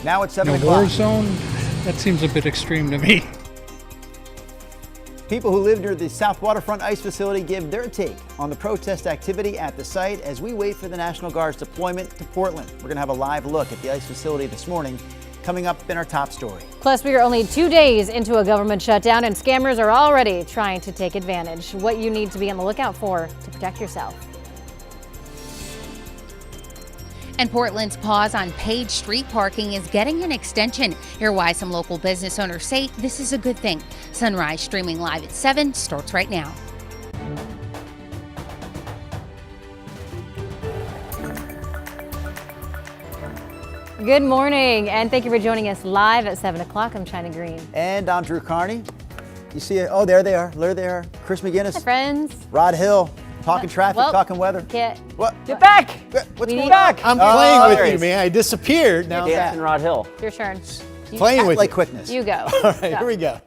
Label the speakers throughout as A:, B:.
A: Now it's 7 o'clock.
B: War zone? That seems a bit extreme to me.
A: People who live near the South Waterfront Ice Facility give their take on the protest activity at the site as we wait for the National Guard's deployment to Portland. We're going to have a live look at the ice facility this morning, coming up in our top story.
C: Plus, we are only 2 days into a government shutdown and scammers are already trying to take advantage. What you need to be on the lookout for to protect yourself.
D: And Portland's pause on paid street parking is getting an extension. Hear why some local business owners say this is a good thing. Sunrise streaming live at 7 starts right now.
C: Good morning, and thank you for joining us live at 7 o'clock. I'm China Green.
A: And I'm Drew Carney. You see it? Oh, there they are. There they are. Chris McGinnis.
C: Hi, friends.
A: Rod Hill. Talking traffic,
C: well,
A: talking weather.
C: What?
A: Get back! What's going on?
E: I'm playing with you, man. I disappeared. Now
F: Dancing Rod Hill.
C: Your turn.
E: Playing with
A: like
E: you.
A: quickness.
C: You go.
E: All right, here we go.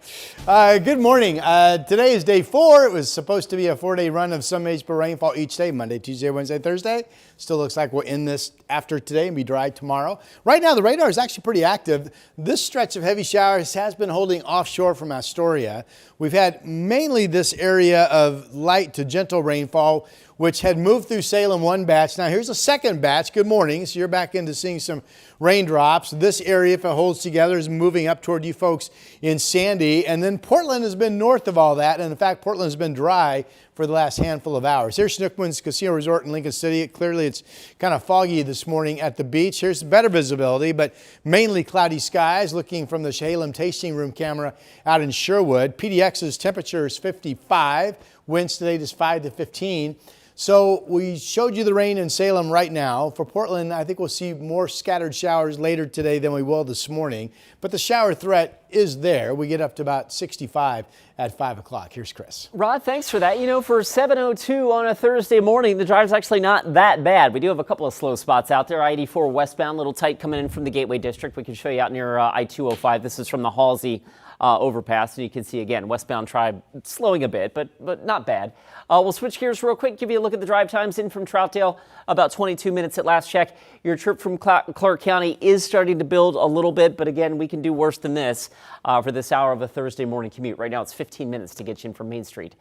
E: Good morning. Today is day 4. It was supposed to be a 4-day run of some manageable rainfall each day, Monday, Tuesday, Wednesday, Thursday. Still looks like we'll end this after today and be dry tomorrow. Right now, the radar is actually pretty active. This stretch of heavy showers has been holding offshore from Astoria. We've had mainly this area of light to gentle rainfall, which had moved through Salem one batch. Now here's a second batch. Good morning. So you're back into seeing some raindrops. This area, if it holds together, is moving up toward you folks in Sandy. And then Portland has been north of all that. And in fact, Portland has been dry for the last handful of hours. Here's Schnookman's Casino Resort in Lincoln City. Clearly, it's kind of foggy this morning at the beach. Here's better visibility, but mainly cloudy skies. Looking from the Shalem Tasting Room camera out in Sherwood. PDX's temperature is 55. Winds today is 5 to 15. So we showed you the rain in Salem right now. For Portland, I think we'll see more scattered showers later today than we will this morning. But the shower threat is there. We get up to about 65 at 5 o'clock. Here's Chris.
F: Rod, thanks for that. You know, for 7:02 on a Thursday morning, the drive's actually not that bad. We do have a couple of slow spots out there. I-84 westbound, a little tight coming in from the Gateway District. We can show you out near I-205. This is from the Halsey overpass, and you can see again westbound Tribe slowing a bit, but not bad. We'll switch gears real quick, give you a look at the drive times in from Troutdale, about 22 minutes at last check. Your trip from Clark County is starting to build a little bit, but again, we can do worse than this for this hour of a Thursday morning commute. Right now, it's 15 minutes to get you in from Main Street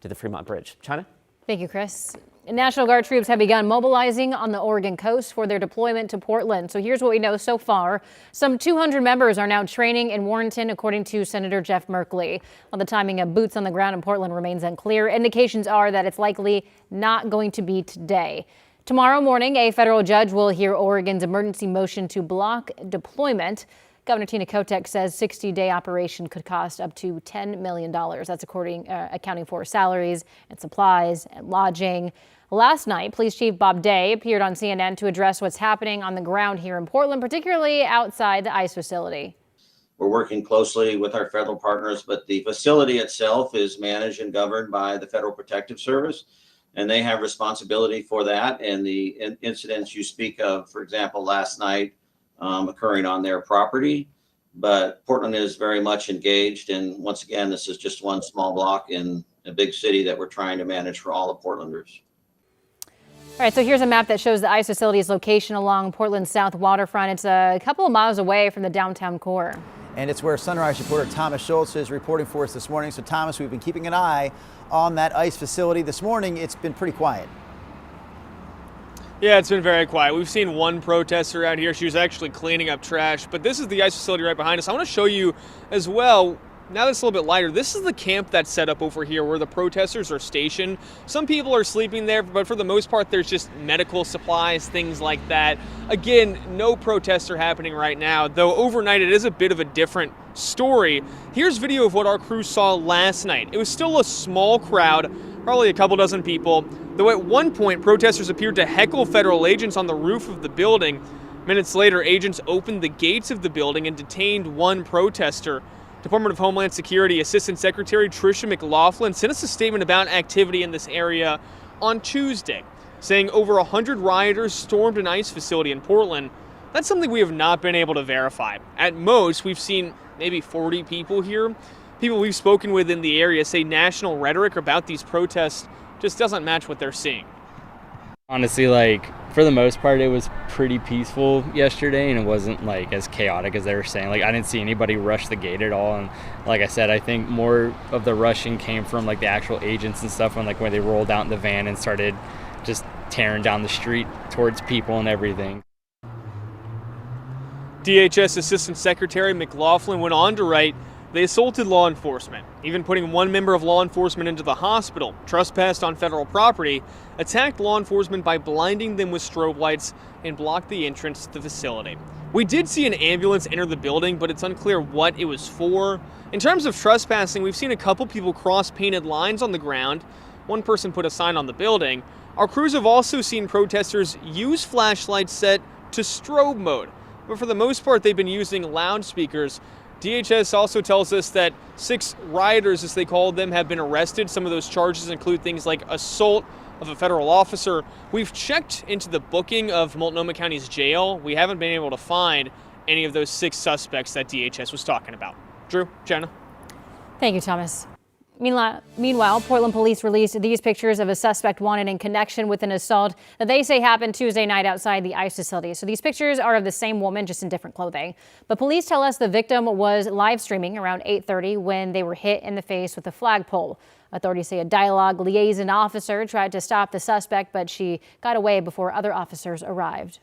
F: to the Fremont Bridge. China?
C: Thank you, Chris. National Guard troops have begun mobilizing on the Oregon coast for their deployment to Portland. So here's what we know so far. Some 200 members are now training in Warrenton, according to Senator Jeff Merkley. While the timing of boots on the ground in Portland remains unclear, indications are that it's likely not going to be today. Tomorrow morning, a federal judge will hear Oregon's emergency motion to block deployment. Governor Tina Kotek says 60-day operation could cost up to $10 million. That's accounting for salaries and supplies and lodging. Last night, Police Chief Bob Day appeared on CNN to address what's happening on the ground here in Portland, particularly outside the ICE facility.
G: We're working closely with our federal partners, but the facility itself is managed and governed by the Federal Protective Service, and they have responsibility for that. And the incidents you speak of, for example, last night, occurring on their property, but Portland is very much engaged. And once again, this is just one small block in a big city that we're trying to manage for all the Portlanders.
C: All right, so here's a map that shows the ICE facility's location along Portland's south waterfront. It's a couple of miles away from the downtown core.
A: And it's where Sunrise reporter Thomas Schultz is reporting for us this morning. So Thomas, we've been keeping an eye on that ICE facility. This morning, it's been pretty quiet.
H: Yeah, it's been very quiet. We've seen one protester out here. She was actually cleaning up trash. But this is the ICE facility right behind us. I want to show you as well, now that it's a little bit lighter, this is the camp that's set up over here where the protesters are stationed. Some people are sleeping there, but for the most part, there's just medical supplies, things like that. Again, no protests are happening right now, though overnight it is a bit of a different story. Here's video of what our crew saw last night. It was still a small crowd, probably a couple dozen people, though at one point protesters appeared to heckle federal agents on the roof of the building. Minutes later, agents opened the gates of the building and detained one protester. Department of Homeland Security Assistant Secretary Tricia McLaughlin sent us a statement about activity in this area on Tuesday, saying over 100 rioters stormed an ICE facility in Portland. That's something we have not been able to verify. At most, we've seen maybe 40 people here. People we've spoken with in the area say national rhetoric about these protests just doesn't match what they're seeing.
I: Honestly, like for the most part, it was pretty peaceful yesterday, and it wasn't like as chaotic as they were saying. Like, I didn't see anybody rush the gate at all. And like I said, I think more of the rushing came from like the actual agents and stuff when they rolled out in the van and started just tearing down the street towards people and everything.
H: DHS Assistant Secretary McLaughlin went on to write, "They assaulted law enforcement, even putting one member of law enforcement into the hospital, trespassed on federal property, attacked law enforcement by blinding them with strobe lights, and blocked the entrance to the facility." We did see an ambulance enter the building, but it's unclear what it was for. In terms of trespassing, we've seen a couple people cross painted lines on the ground. One person put a sign on the building. Our crews have also seen protesters use flashlights set to strobe mode, but for the most part, they've been using loudspeakers. DHS also tells us that 6 rioters, as they called them, have been arrested. Some of those charges include things like assault of a federal officer. We've checked into the booking of Multnomah County's jail. We haven't been able to find any of those 6 suspects that DHS was talking about. Drew, Jenna.
C: Thank you, Thomas. Meanwhile, Portland police released these pictures of a suspect wanted in connection with an assault that they say happened Tuesday night outside the ICE facility. So these pictures are of the same woman, just in different clothing. But police tell us the victim was live streaming around 8:30 when they were hit in the face with a flagpole. Authorities say a dialogue liaison officer tried to stop the suspect, but she got away before other officers arrived.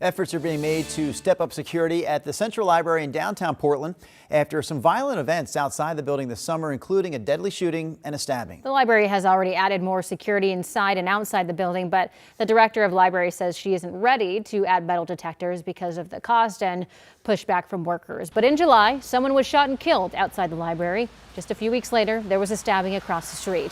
A: Efforts are being made to step up security at the Central Library in downtown Portland after some violent events outside the building this summer, including a deadly shooting and a stabbing.
C: The library has already added more security inside and outside the building, but the director of library says she isn't ready to add metal detectors because of the cost and pushback from workers. But in July, someone was shot and killed outside the library. Just a few weeks later, there was a stabbing across the street.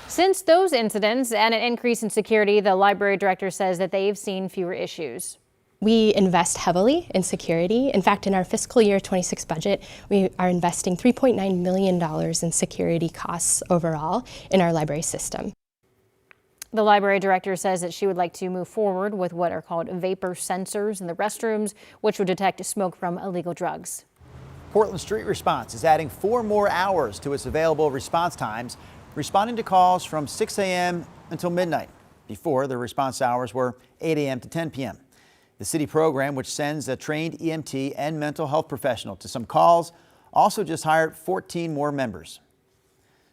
C: Since those incidents and an increase in security, the library director says that they've seen fewer issues.
J: We invest heavily in security. In fact, in our fiscal year 26 budget, we are investing $3.9 million in security costs overall in our library system.
C: The library director says that she would like to move forward with what are called vapor sensors in the restrooms, which would detect smoke from illegal drugs.
A: Portland Street Response is adding 4 more hours to its available response times, responding to calls from 6 a.m. until midnight. Before, the response hours were 8 a.m. to 10 p.m. The city program, which sends a trained EMT and mental health professional to some calls, also just hired 14 more members.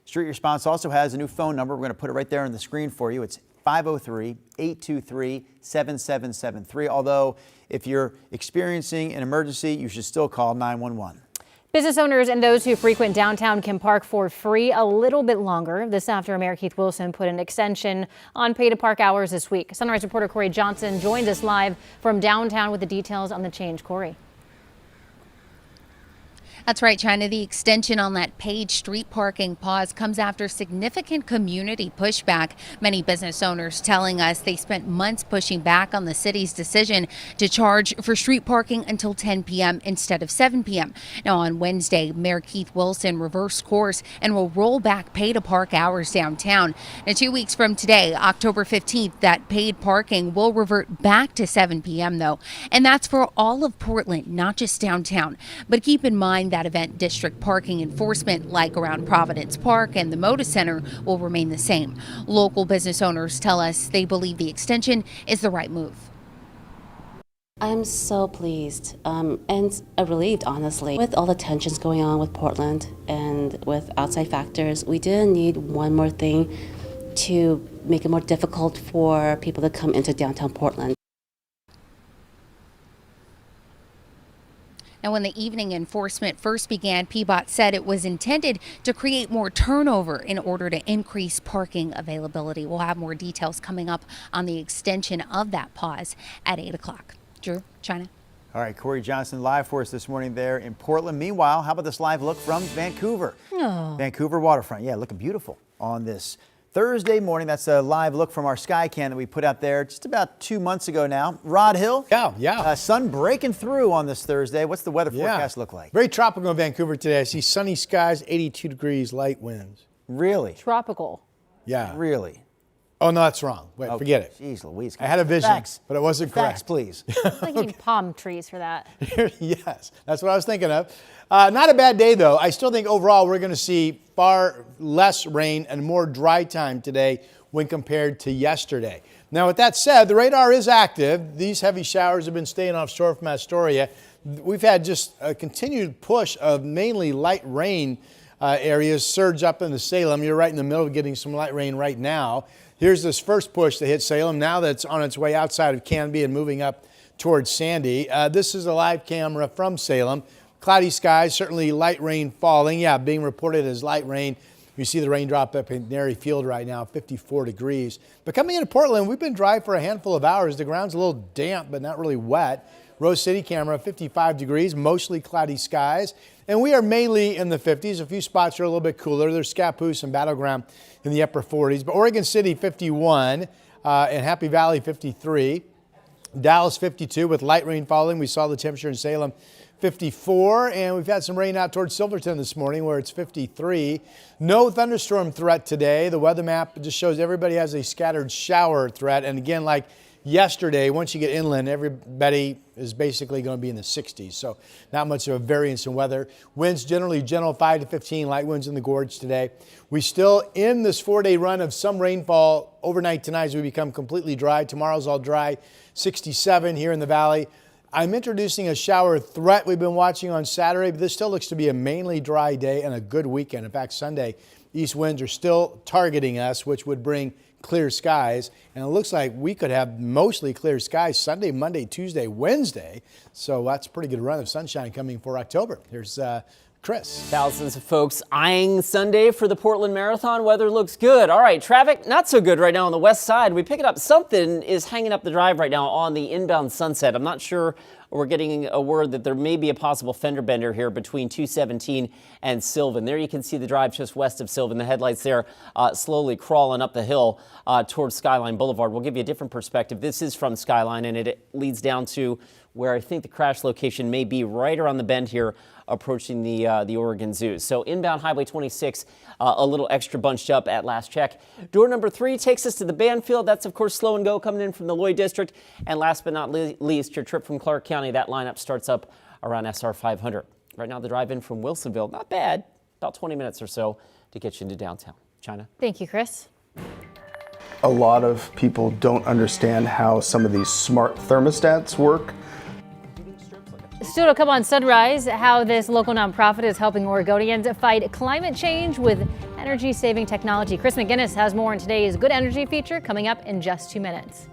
A: Street Response also has a new phone number. We're going to put it right there on the screen for you. It's 503-823-7773. Although, if you're experiencing an emergency, you should still call 911.
C: Business owners and those who frequent downtown can park for free a little bit longer. This after Mayor Keith Wilson put an extension on pay-to-park hours this week. Sunrise reporter Corey Johnson joined us live from downtown with the details on the change. Corey.
D: That's right, China. The extension on that paid street parking pause comes after significant community pushback. Many business owners telling us they spent months pushing back on the city's decision to charge for street parking until 10 p.m. instead of 7 p.m. Now, on Wednesday, Mayor Keith Wilson reversed course and will roll back pay-to-park hours downtown. Now, 2 weeks from today, October 15th, that paid parking will revert back to 7 p.m. though, and that's for all of Portland, not just downtown. But keep in mind that event district parking enforcement, like around Providence Park and the Moda Center, will remain the same. Local business owners tell us they believe the extension is the right move.
K: I'm so pleased and relieved, honestly. With all the tensions going on with Portland and with outside factors, we didn't need one more thing to make it more difficult for people to come into downtown Portland.
D: Now, when the evening enforcement first began, PBOT said it was intended to create more turnover in order to increase parking availability. We'll have more details coming up on the extension of that pause at 8 o'clock. Drew, China.
A: All right, Corey Johnson live for us this morning there in Portland. Meanwhile, how about this live look from Vancouver?
C: Oh.
A: Vancouver waterfront. Yeah, looking beautiful on this Thursday morning. That's a live look from our sky cam that we put out there just about 2 months ago now. Rod Hill.
E: Yeah.
A: Sun breaking through on this Thursday. What's the weather forecast look like?
E: Very tropical in Vancouver today. I see sunny skies, 82 degrees, light winds.
A: Really?
C: Tropical.
E: Yeah.
A: Really?
E: Oh, no, that's wrong. Wait, forget it.
A: Jeez Louise.
E: I had a vision, but it wasn't correct.
A: Facts, please.
C: Like you need palm trees for that.
E: Yes, that's what I was thinking of. Not a bad day, though. I still think overall we're going to see far less rain and more dry time today when compared to yesterday. Now, with that said, the radar is active. These heavy showers have been staying offshore from Astoria. We've had just a continued push of mainly light rain areas surge up into Salem. You're right in the middle of getting some light rain right now. Here's this first push that hit Salem. Now that's on its way outside of Canby and moving up towards Sandy. This is a live camera from Salem. Cloudy skies, certainly light rain falling. Yeah, being reported as light rain. You see the raindrop up in Nary Field right now, 54 degrees. But coming into Portland, we've been dry for a handful of hours. The ground's a little damp, but not really wet. Rose City camera, 55 degrees, mostly cloudy skies. And we are mainly in the 50s. A few spots are a little bit cooler. There's Scappoose and Battleground in the upper 40s. But Oregon City, 51, and Happy Valley, 53. Dallas, 52, with light rain falling. We saw the temperature in Salem, 54, and we've had some rain out towards Silverton this morning where it's 53. No thunderstorm threat today. The weather map just shows everybody has a scattered shower threat. And again, like yesterday, once you get inland, everybody is basically going to be in the 60s. So not much of a variance in weather. Winds generally gentle, 5 to 15, light winds in the gorge today. We still in this 4-day run of some rainfall overnight tonight as we become completely dry. Tomorrow's all dry, 67 here in the valley. I'm introducing a shower threat we've been watching on Saturday, but this still looks to be a mainly dry day and a good weekend. In fact, Sunday, east winds are still targeting us, which would bring clear skies. And it looks like we could have mostly clear skies Sunday, Monday, Tuesday, Wednesday. So that's a pretty good run of sunshine coming for October. Here's Chris.
F: Thousands of folks eyeing Sunday for the Portland Marathon. Weather looks good. All right, traffic not so good right now on the west side. We pick it up. Something is hanging up the drive right now on the inbound Sunset. I'm not sure. We're getting a word that there may be a possible fender bender here between 217 and Sylvan. There you can see the drive just west of Sylvan. The headlights there slowly crawling up the hill towards Skyline Boulevard. We'll give you a different perspective. This is from Skyline, and it leads down to where I think the crash location may be right around the bend here, approaching the Oregon Zoo. So inbound Highway 26, a little extra bunched up at last check. Door number 3 takes us to the Banfield. That's, of course, slow and go coming in from the Lloyd District. And last but not least, your trip from Clark County. That lineup starts up around SR 500. Right now, the drive-in from Wilsonville, not bad, about 20 minutes or so to get you into downtown. China.
C: Thank you, Chris.
L: A lot of people don't understand how some of these smart thermostats work.
C: Still to come on Sunrise, how this local nonprofit is helping Oregonians fight climate change with energy-saving technology. Chris McGinnis has more on today's Good Energy feature coming up in just 2 minutes.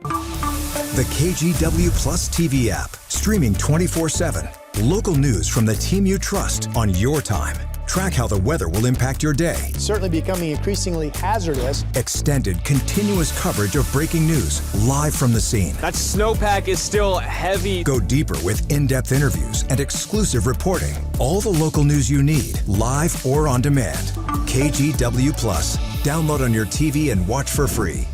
M: The KGW Plus TV app, streaming 24/7. Local news from the team you trust on your time. Track how the weather will impact your day.
E: Certainly becoming increasingly hazardous.
M: Extended, continuous coverage of breaking news live from the scene.
H: That snowpack is still heavy.
M: Go deeper with in-depth interviews and exclusive reporting. All the local news you need, live or on demand. KGW Plus. Download on your TV and watch for free.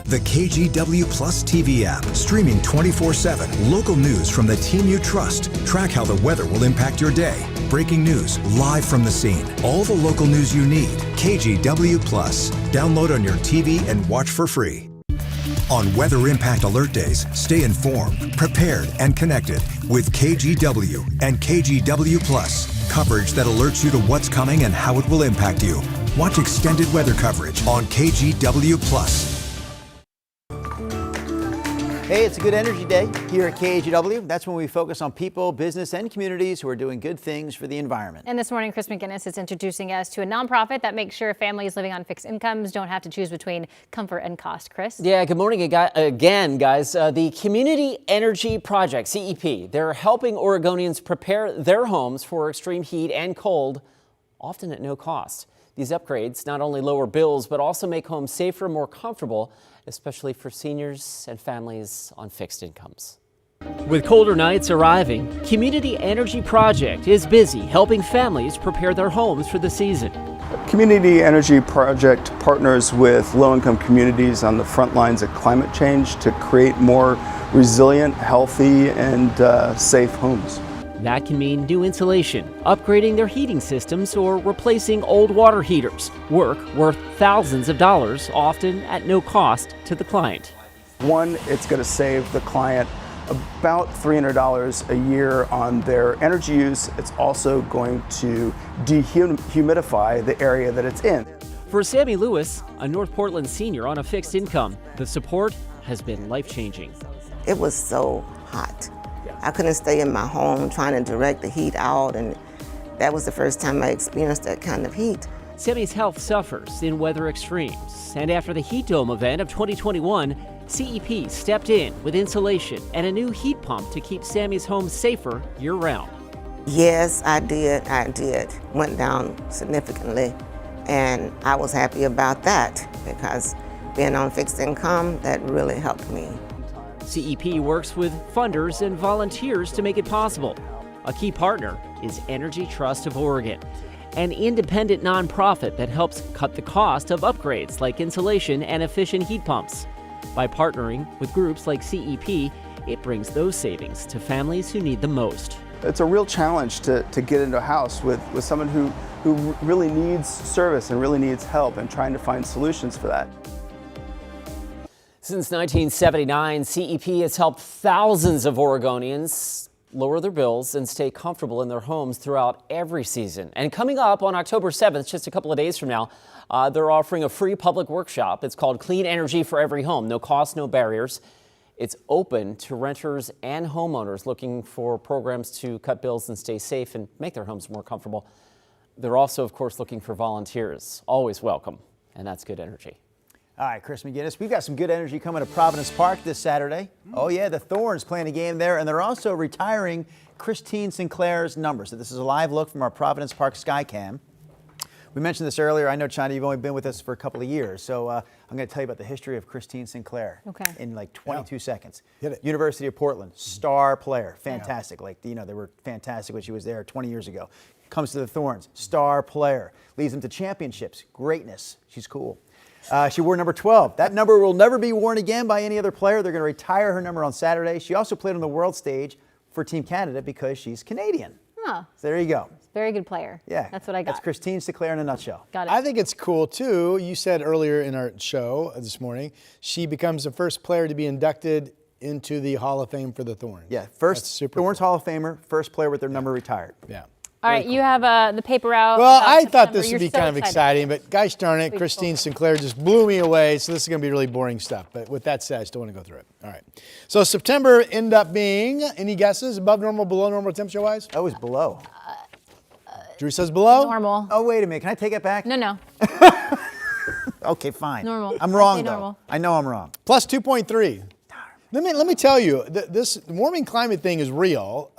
M: The KGW Plus TV app, streaming 24/7. Local news from the team you trust. Track how the weather will impact your day. Breaking news live from the scene. All the local news you need. KGW Plus. Download on your TV and watch for free. On Weather Impact Alert Days, stay informed, prepared, and connected with KGW and KGW Plus. Coverage that alerts you to what's coming and how it will impact you. Watch extended weather coverage on KGW Plus.
A: Hey, it's a good energy day here at KGW. That's when we focus on people, business, and communities who are doing good things for the environment.
C: And this morning, Chris McGinnis is introducing us to a nonprofit that makes sure families living on fixed incomes don't have to choose between comfort and cost. Chris?
F: Yeah, good morning again, guys. The Community Energy Project, CEP, they're helping Oregonians prepare their homes for extreme heat and cold, often at no cost. These upgrades not only lower bills, but also make homes safer, more comfortable, especially for seniors and families on fixed incomes. With colder nights arriving, Community Energy Project is busy helping families prepare their homes for the season.
L: Community Energy Project partners with low-income communities on the front lines of climate change to create more resilient, healthy, and safe homes.
F: That can mean new insulation, upgrading their heating systems, or replacing old water heaters. Work worth thousands of dollars, often at no cost to the client.
L: One, it's going to save the client about $300 a year on their energy use. It's also going to dehumidify the area that it's in.
F: For Sammy Lewis, a North Portland senior on a fixed income, the support has been life-changing.
N: It was so hot. I couldn't stay in my home trying to direct the heat out, and that was the first time I experienced that kind of heat.
F: Sammy's health suffers in weather extremes, and after the Heat Dome event of 2021, CEP stepped in with insulation and a new heat pump to keep Sammy's home safer year-round.
N: Yes, I did. Went down significantly, and I was happy about that because being on fixed income, that really helped me.
F: CEP works with funders and volunteers to make it possible. A key partner is Energy Trust of Oregon, an independent nonprofit that helps cut the cost of upgrades like insulation and efficient heat pumps. By partnering with groups like CEP, it brings those savings to families who need them most.
L: It's a real challenge to get into a house with someone who really needs service and really needs help, and trying to find solutions for that.
F: Since 1979, CEP has helped thousands of Oregonians lower their bills and stay comfortable in their homes throughout every season. And coming up on October 7th, just a couple of days from now, they're offering a free public workshop. It's called Clean Energy for Every Home. No cost, no barriers. It's open to renters and homeowners looking for programs to cut bills and stay safe and make their homes more comfortable. They're also, of course, looking for volunteers. Always welcome. And that's good energy.
A: All right, Chris McGinnis, we've got some good energy coming to Providence Park this Saturday. Oh, yeah, the Thorns playing a game there, and they're also retiring Christine Sinclair's number. So this is a live look from our Providence Park Skycam. We mentioned this earlier. I know, China, you've only been with us for a couple of years, so I'm going to tell you about the history of Christine Sinclair in like 22 seconds.
E: Hit it.
A: University of Portland, star player, fantastic. Like, you know, they were fantastic when she was there 20 years ago. Comes to the Thorns, star player, leads them to championships, greatness. She's cool. She wore number 12. That number will never be worn again by any other player. They're going to retire her number on Saturday. She also played on the world stage for Team Canada because she's Canadian.
C: Huh.
A: So there you go.
C: Very good player.
A: Yeah.
C: That's what I got.
A: That's Christine Sinclair in a nutshell.
C: Got it.
E: I think it's cool, too. You said earlier in our show this morning, she becomes the first player to be inducted into the Hall of Fame for the Thorns.
A: Yeah, first Thorns Hall of Famer, first player with their number retired.
E: Yeah.
C: All right, you have the paper out.
E: Well, I thought
C: September.
E: this would be
C: You're so
E: kind of exciting, but gosh darn it, Christine Sinclair just blew me away, so this is going to be really boring stuff. But with that said, I still want to go through it. All right. So September ended up being, any guesses, above normal, below normal temperature-wise?
A: Oh, it was below.
E: Drew says below?
C: Normal.
A: Oh, wait a minute. Can I take it back?
C: No.
A: Okay, fine.
C: Normal.
A: I'm wrong, though.
C: Normal.
A: I know I'm wrong.
E: Plus 2.3. Let me tell you, this warming climate thing is real.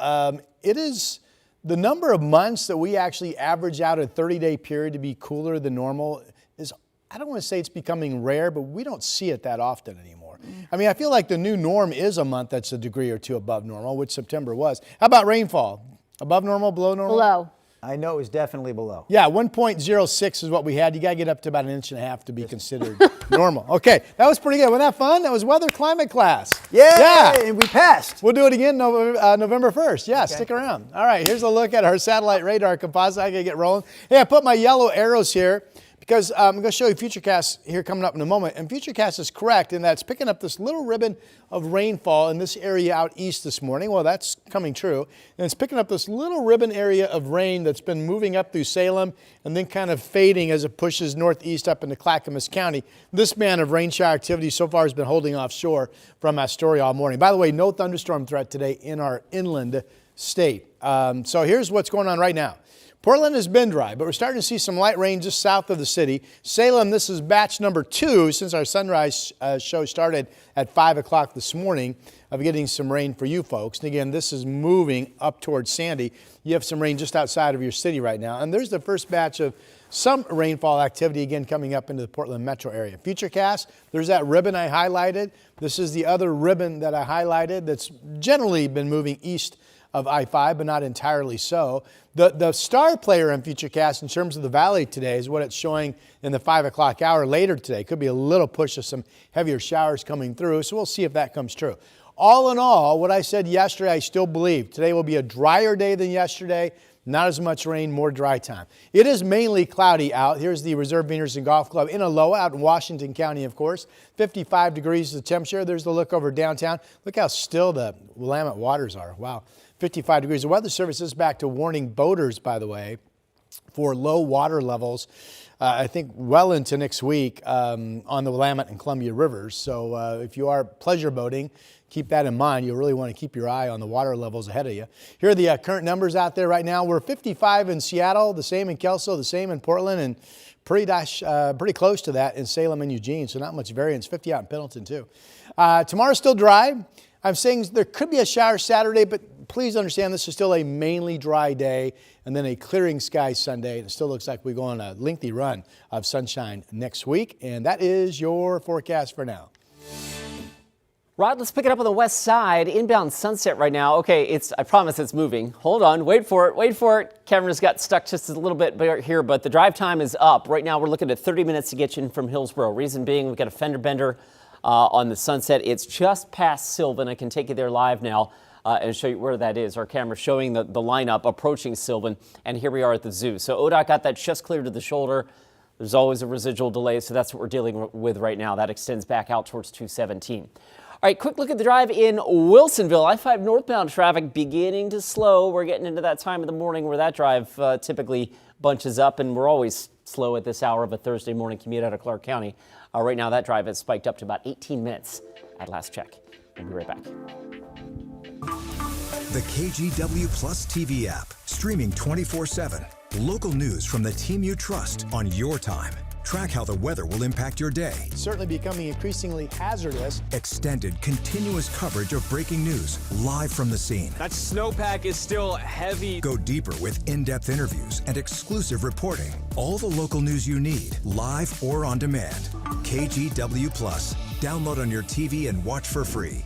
E: It is the number of months that we actually average out a 30-day period to be cooler than normal is, I don't want to say it's becoming rare, but we don't see it that often anymore. I mean, I feel like the new norm is a month that's a degree or two above normal, which September was. How about rainfall? Above normal, below normal?
C: Below.
A: I know it was definitely below.
E: Yeah, 1.06 is what we had. You got to get up to about 1.5 inches to be considered normal. Okay, that was pretty good. Wasn't that fun? That was weather climate class.
A: Yeah, and we passed.
E: We'll do it again November 1st. Yeah,
A: Okay.
E: Stick around. All right, here's a look at our satellite radar composite. I got to get rolling. Hey, I put my yellow arrows here because I'm going to show you Futurecast here coming up in a moment. And Futurecast is correct in that it's picking up this little ribbon of rainfall in this area out east this morning. Well, that's coming true. And it's picking up this little ribbon area of rain that's been moving up through Salem and then kind of fading as it pushes northeast up into Clackamas County. This band of rain shower activity so far has been holding offshore from Astoria all morning. By the way, no thunderstorm threat today in our inland state. So here's what's going on right now. Portland has been dry, but we're starting to see some light rain just south of the city. Salem, this is batch number 2 since our sunrise show started at 5 o'clock this morning of getting some rain for you folks. And again, this is moving up towards Sandy. You have some rain just outside of your city right now. And there's the first batch of some rainfall activity again coming up into the Portland metro area. Futurecast, there's that ribbon I highlighted. This is the other ribbon that I highlighted that's generally been moving east of I-5, but not entirely so. The star player in Futurecast in terms of the valley today is what it's showing in the 5 o'clock hour later today. Could be a little push of some heavier showers coming through, so we'll see if that comes true. All in all, what I said yesterday, I still believe. Today will be a drier day than yesterday. Not as much rain, more dry time. It is mainly cloudy out. Here's the Reserve Vineyards and Golf Club in Aloha out in Washington County, of course. 55 degrees is the temperature. There's the look over downtown. Look how still the Willamette waters are. Wow. 55 degrees. The Weather Service is back to warning boaters, by the way, for low water levels, I think well into next week on the Willamette and Columbia Rivers. So if you are pleasure boating, keep that in mind. You'll really want to keep your eye on the water levels ahead of you. Here are the current numbers out there right now. We're 55 in Seattle, the same in Kelso, the same in Portland, and pretty close to that in Salem and Eugene, so not much variance. 50 out in Pendleton, too. Tomorrow's still dry. I'm saying there could be a shower Saturday, but please understand this is still a mainly dry day and then a clearing sky Sunday. And it still looks like we go on a lengthy run of sunshine next week. And that is your forecast for now.
F: Rod, let's pick it up on the west side. Inbound Sunset right now. Okay, I promise it's moving. Hold on, wait for it. Camera's got stuck just a little bit here, but the drive time is up. Right now we're looking at 30 minutes to get you in from Hillsborough. Reason being, we've got a fender bender on the Sunset. It's just past Sylvan. I can take you there live now and show you where that is. Our camera's showing the lineup approaching Sylvan, and here we are at the zoo. So ODOT got that just clear to the shoulder. There's always a residual delay, so that's what we're dealing with right now. That extends back out towards 217. All right, quick look at the drive in Wilsonville. I-5 northbound traffic beginning to slow. We're getting into that time of the morning where that drive typically bunches up, and we're always slow at this hour of a Thursday morning commute out of Clark County. Right now, that drive has spiked up to about 18 minutes at last check. We'll be right back.
M: The KGW Plus TV app, streaming 24/7. Local news from the team you trust on your time. Track how the weather will impact your day.
E: It's certainly becoming increasingly hazardous.
M: Extended, continuous coverage of breaking news live from the scene.
H: That snowpack is still heavy.
M: Go deeper with in-depth interviews and exclusive reporting. All the local news you need, live or on demand. KGW Plus. Download on your TV and watch for free.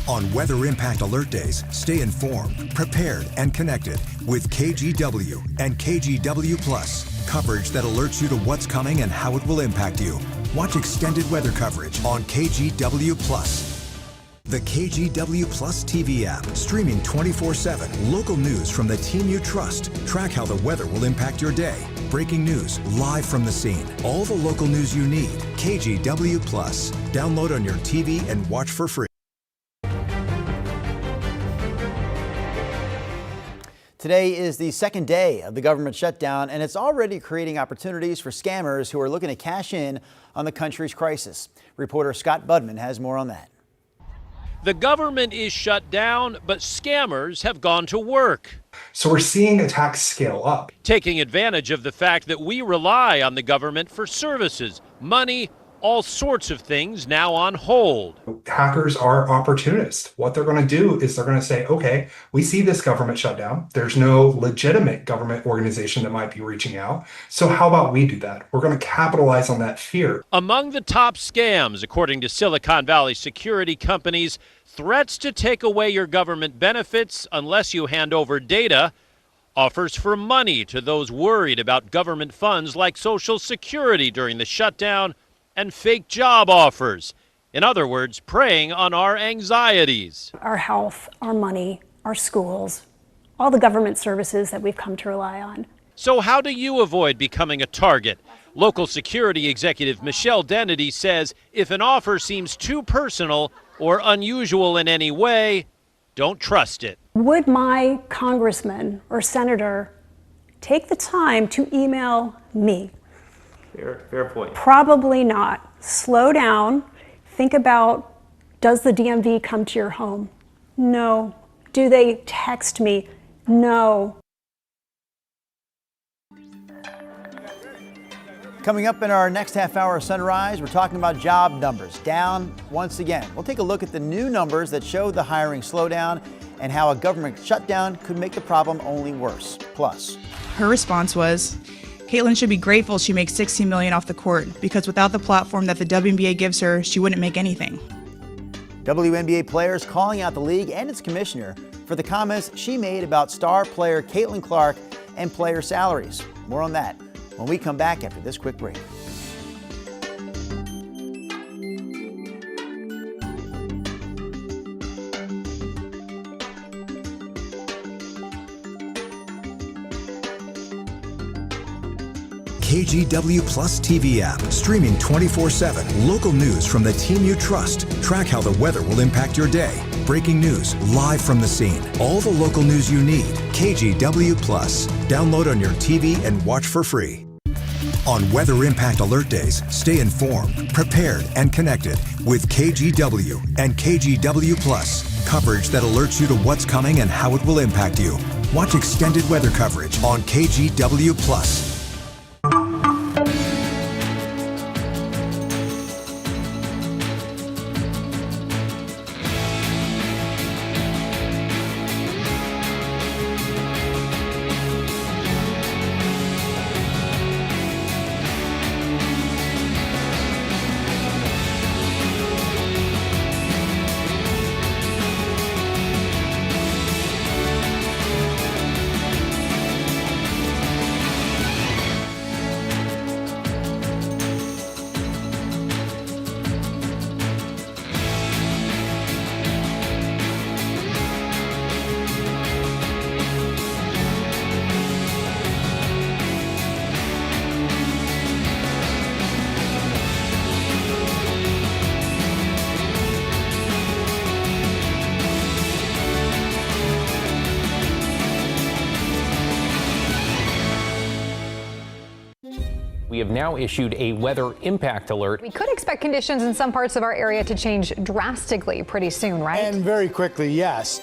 M: On Weather Impact Alert Days, stay informed, prepared, and connected with KGW and KGW Plus. Coverage that alerts you to what's coming and how it will impact you. Watch extended weather coverage on KGW Plus. The KGW Plus TV app, streaming 24/7. Local news from the team you trust. Track how the weather will impact your day. Breaking news live from the scene. All the local news you need. KGW Plus. Download on your TV and watch for free.
A: Today is the second day of the government shutdown, and it's already creating opportunities for scammers who are looking to cash in on the country's crisis. Reporter Scott Budman has more on that.
O: The government is shut down, but scammers have gone to work.
P: So we're seeing attacks scale up.
O: Taking advantage of the fact that we rely on the government for services, money, all sorts of things now on hold.
P: Hackers are opportunists. What they're going to do is they're going to say, okay, we see this government shutdown. There's no legitimate government organization that might be reaching out. So how about we do that? We're going to capitalize on that fear.
O: Among the top scams, according to Silicon Valley security companies, threats to take away your government benefits unless you hand over data, offers for money to those worried about government funds like Social Security during the shutdown, and fake job offers. In other words, preying on our anxieties.
Q: Our health, our money, our schools, all the government services that we've come to rely on.
O: So how do you avoid becoming a target? Local security executive Michelle Dennedy says if an offer seems too personal or unusual in any way, don't trust it.
Q: Would my congressman or senator take the time to email me?
F: Fair point.
Q: Probably not. Slow down. Think about, does the DMV come to your home? No. Do they text me? No.
A: Coming up in our next half hour of Sunrise, we're talking about job numbers down once again. We'll take a look at the new numbers that show the hiring slowdown and how a government shutdown could make the problem only worse. Plus,
R: her response was, Caitlin should be grateful she makes $16 million off the court because without the platform that the WNBA gives her, she wouldn't make anything.
A: WNBA players calling out the league and its commissioner for the comments she made about star player Caitlin Clark and player salaries. More on that when we come back after this quick break.
M: KGW Plus TV app, streaming 24/7. Local news from the team you trust. Track how the weather will impact your day. Breaking news live from the scene. All the local news you need. KGW Plus. Download on your TV and watch for free. On Weather Impact Alert Days, stay informed, prepared, and connected with KGW and KGW Plus. Coverage that alerts you to what's coming and how it will impact you. Watch extended weather coverage on KGW Plus.
S: We have now issued a weather impact alert.
T: We could expect conditions in some parts of our area to change drastically pretty soon, right?
E: And very quickly, yes.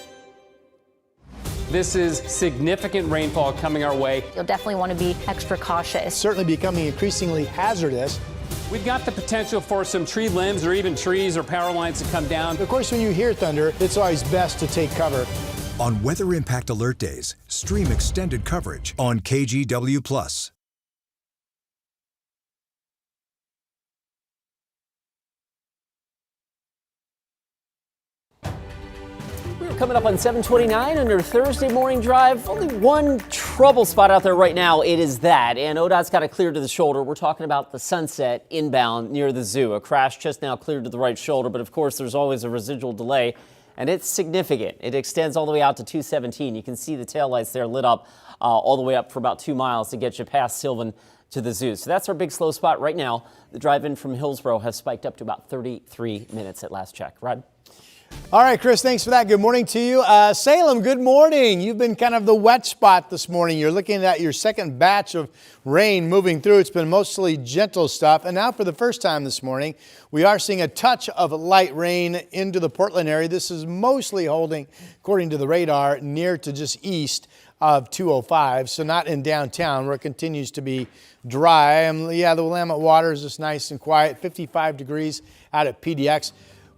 S: This is significant rainfall coming our way.
C: You'll definitely want to be extra cautious.
E: Certainly becoming increasingly hazardous.
S: We've got the potential for some tree limbs or even trees or power lines to come down.
E: Of course, when you hear thunder, it's always best to take cover.
M: On Weather Impact Alert Days, stream extended coverage on KGW Plus.
F: We're coming up on 7:29 on your Thursday morning drive. Only one trouble spot out there right now. It is that. And ODOT's got it cleared to the shoulder. We're talking about the Sunset inbound near the zoo. A crash just now cleared to the right shoulder. But of course, there's always a residual delay. And it's significant. It extends all the way out to 217. You can see the taillights there lit up all the way up for about 2 miles to get you past Sylvan to the zoo. So that's our big slow spot right now. The drive-in from Hillsborough has spiked up to about 33 minutes at last check. Rod?
E: All right, Chris, thanks for that. Good morning to you. Salem, good morning. You've been kind of the wet spot this morning. You're looking at your second batch of rain moving through. It's been mostly gentle stuff. And now for the first time this morning, we are seeing a touch of light rain into the Portland area. This is mostly holding, according to the radar, near to just east of 205, so not in downtown where it continues to be dry. And yeah, the Willamette water is just nice and quiet, 55 degrees out at PDX.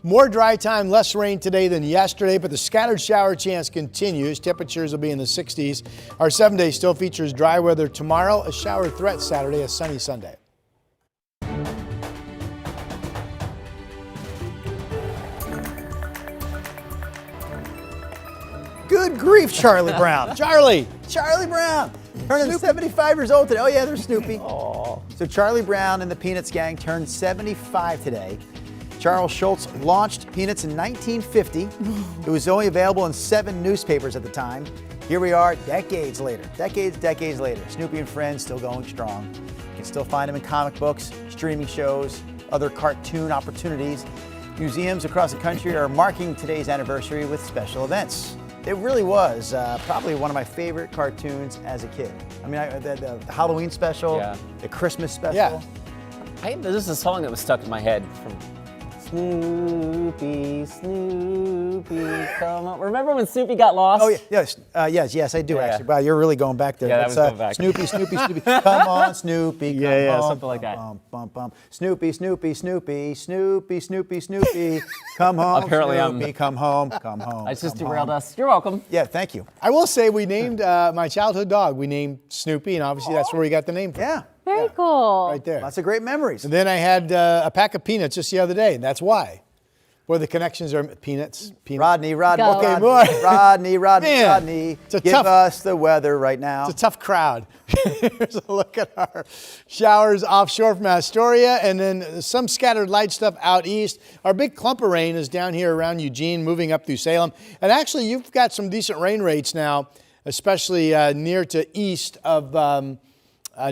E: More dry time, less rain today than yesterday, but the scattered shower chance continues. Temperatures will be in the 60s. Our 7-day still features dry weather tomorrow, a shower threat Saturday, a sunny Sunday.
A: Good grief, Charlie Brown.
E: Charlie
A: Brown. Turning 75 years old today. Oh, yeah, there's Snoopy. Oh. So Charlie Brown and the Peanuts gang turned 75 today. Charles Schulz launched Peanuts in 1950. It was only available in 7 newspapers at the time. Here we are decades later. Decades later. Snoopy and Friends still going strong. You can still find them in comic books, streaming shows, other cartoon opportunities. Museums across the country are marking today's anniversary with special events. It really was probably one of my favorite cartoons as a kid. I mean, the Halloween special, the Christmas special.
F: Yeah. There's a song that was stuck in my head from Snoopy, Snoopy, come on. Remember when Snoopy got lost?
A: Oh, yes, I do actually. Wow, you're really going back there.
F: Yeah, that was going back.
A: Snoopy, come on, Snoopy, come on.
F: Something like that.
A: Snoopy, come home,
F: Apparently
A: Snoopy, come home.
F: I just derailed us. You're welcome.
A: Yeah, thank you.
E: I will say we named my childhood dog. We named Snoopy, and obviously that's where we got the name from.
A: Yeah.
C: Very cool.
E: Right there.
A: Lots of great memories.
E: And then I had a pack of peanuts just the other day, and that's why. Where the connections are peanuts.
A: Rodney.
C: Go.
E: Okay, more.
A: Rodney.
E: Man,
A: Give us the weather right now.
E: It's a tough crowd. Here's a look at our showers offshore from Astoria, and then some scattered light stuff out east. Our big clump of rain is down here around Eugene, moving up through Salem. And actually, you've got some decent rain rates now, especially near to east of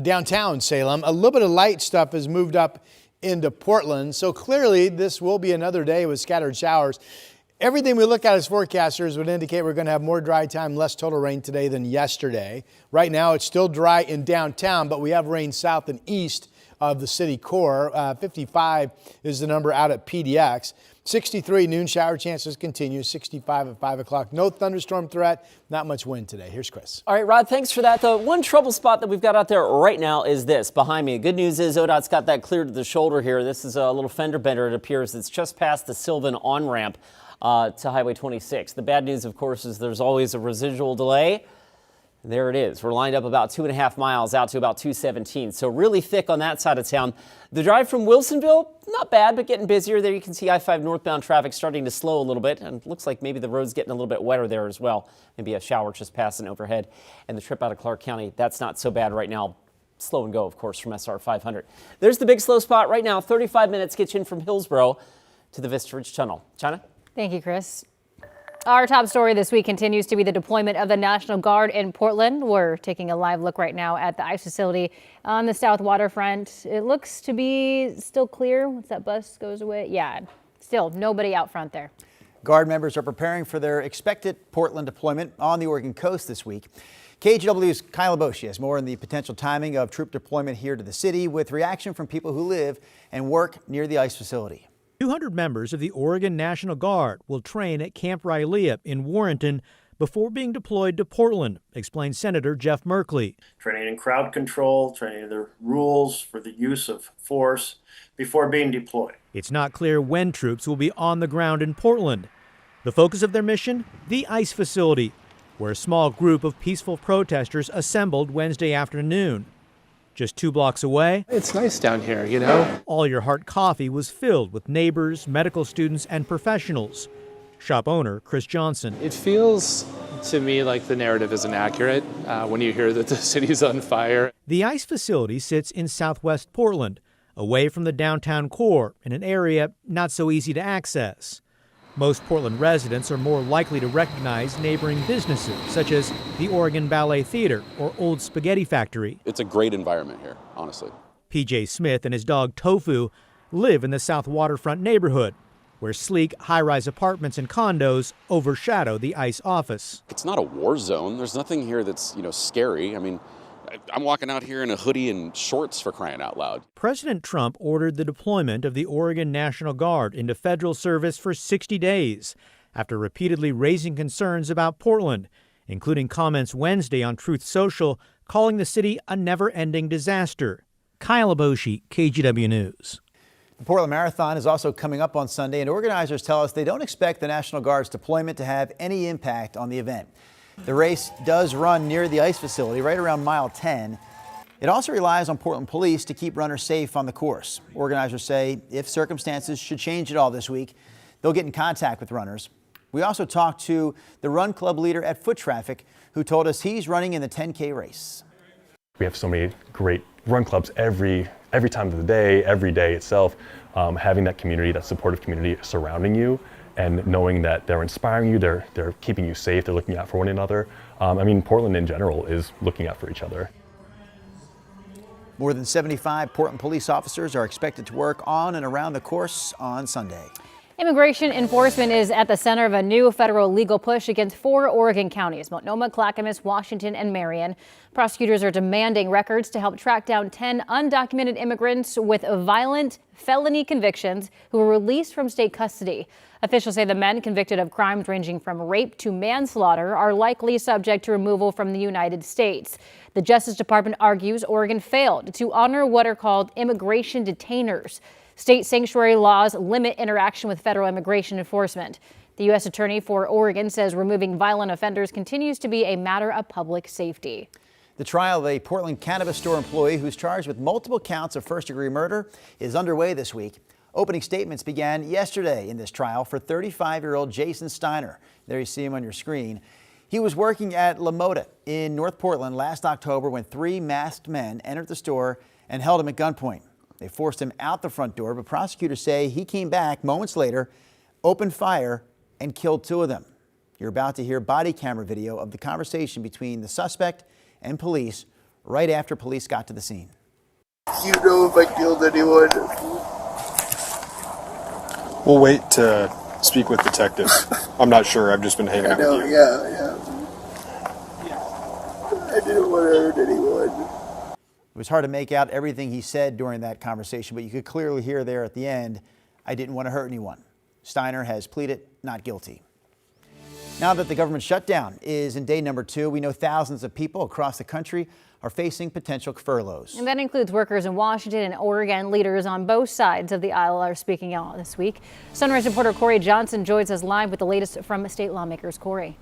E: downtown Salem. A little bit of light stuff has moved up into Portland. So clearly this will be another day with scattered showers. Everything we look at as forecasters would indicate we're going to have more dry time, less total rain today than yesterday. Right now it's still dry in downtown, but we have rain south and east of the city core. 55 is the number out at PDX. 63 noon shower chances continue. 65 at 5 o'clock. No thunderstorm threat. Not much wind today. Here's Chris.
F: All right, Rod, thanks for that. The one trouble spot that we've got out there right now is this behind me. Good news is ODOT's got that cleared to the shoulder here. This is a little fender bender, it appears. It's just past the Sylvan on-ramp to Highway 26. The bad news, of course, is there's always a residual delay. There it is. We're lined up about 2.5 miles out to about 217. So really thick on that side of town. The drive from Wilsonville, not bad, but getting busier. There you can see I-5 northbound traffic starting to slow a little bit. And it looks like maybe the road's getting a little bit wetter there as well. Maybe a shower just passing overhead. And the trip out of Clark County, that's not so bad right now. Slow and go, of course, from SR 500. There's the big slow spot right now. 35 minutes gets you in from Hillsborough to the Vista Ridge Tunnel. China?
C: Thank you, Chris. Our top story this week continues to be the deployment of the National Guard in Portland. We're taking a live look right now at the ICE facility on the south waterfront. It looks to be still clear once that bus goes away. Yeah, still nobody out front there.
A: Guard members are preparing for their expected Portland deployment on the Oregon coast this week. KGW's Kyle Boshi has more on the potential timing of troop deployment here to the city with reaction from people who live and work near the ICE facility.
U: 200 members of the Oregon National Guard will train at Camp Rylea in Warrenton before being deployed to Portland, explains Senator Jeff Merkley.
V: Training in crowd control, training the rules for the use of force before being deployed.
U: It's not clear when troops will be on the ground in Portland. The focus of their mission, the ICE facility, where a small group of peaceful protesters assembled Wednesday afternoon. Just 2 blocks away,
W: it's nice down here, you know.
U: All Your Heart Coffee was filled with neighbors, medical students, and professionals. Shop owner Chris Johnson.
W: It feels to me like the narrative isn't accurate when you hear that the city's on fire.
U: The ICE facility sits in southwest Portland, away from the downtown core, in an area not so easy to access. Most Portland residents are more likely to recognize neighboring businesses, such as the Oregon Ballet Theater or Old Spaghetti Factory.
X: It's a great environment here, honestly.
U: PJ Smith and his dog Tofu live in the south waterfront neighborhood. where sleek, high-rise apartments and condos overshadow the ICE office.
B: It's not a war zone. There's nothing here that's, scary. I mean, I'm walking out here in a hoodie and shorts, for crying out loud.
U: President Trump ordered the deployment of the Oregon National Guard into federal service for 60 days after repeatedly raising concerns about Portland, including comments Wednesday on Truth Social calling the city a never-ending disaster. Kyle Aboshi, KGW News.
A: The Portland Marathon is also coming up on Sunday, and organizers tell us they don't expect the National Guard's deployment to have any impact on the event. The race does run near the ICE facility, right around mile 10. It also relies on Portland police to keep runners safe on the course. Organizers say if circumstances should change at all this week, they'll get in contact with runners. We also talked to the run club leader at Foot Traffic, who told us he's running in the 10K race.
G: We have so many great run clubs every time of the day, every day itself. Having that community, that supportive community surrounding you, and knowing that they're inspiring you, they're keeping you safe, they're looking out for one another. Portland in general is looking out for each other.
A: More than 75 Portland police officers are expected to work on and around the course on Sunday.
C: Immigration enforcement is at the center of a new federal legal push against 4 Oregon counties: Multnomah, Clackamas, Washington, and Marion. Prosecutors are demanding records to help track down 10 undocumented immigrants with violent felony convictions who were released from state custody. Officials say the men convicted of crimes ranging from rape to manslaughter are likely subject to removal from the United States. The Justice Department argues Oregon failed to honor what are called immigration detainers. State sanctuary laws limit interaction with federal immigration enforcement. The U.S. Attorney for Oregon says removing violent offenders continues to be a matter of public safety.
A: The trial of a Portland cannabis store employee who's charged with multiple counts of first-degree murder is underway this week. Opening statements began yesterday in this trial for 35-year-old Jason Steiner. There you see him on your screen. He was working at La Moda in North Portland last October when 3 masked men entered the store and held him at gunpoint. They forced him out the front door, but prosecutors say he came back moments later, opened fire, and killed 2 of them. You're about to hear body camera video of the conversation between the suspect and police right after police got to the scene.
I: Do you know if I killed anyone?
X: We'll wait to speak with detectives. I'm not sure. I've just been hanging out with you.
I: Yeah. I didn't want to hurt anyone.
A: It was hard to make out everything he said during that conversation, but you could clearly hear there at the end, I didn't want to hurt anyone. Steiner has pleaded not guilty. Now that the government shutdown is in day number 2, we know thousands of people across the country are facing potential furloughs.
C: And that includes workers in Washington and Oregon. Leaders on both sides of the aisle are speaking out this week. Sunrise reporter Corey Johnson joins us live with the latest from state lawmakers. Corey.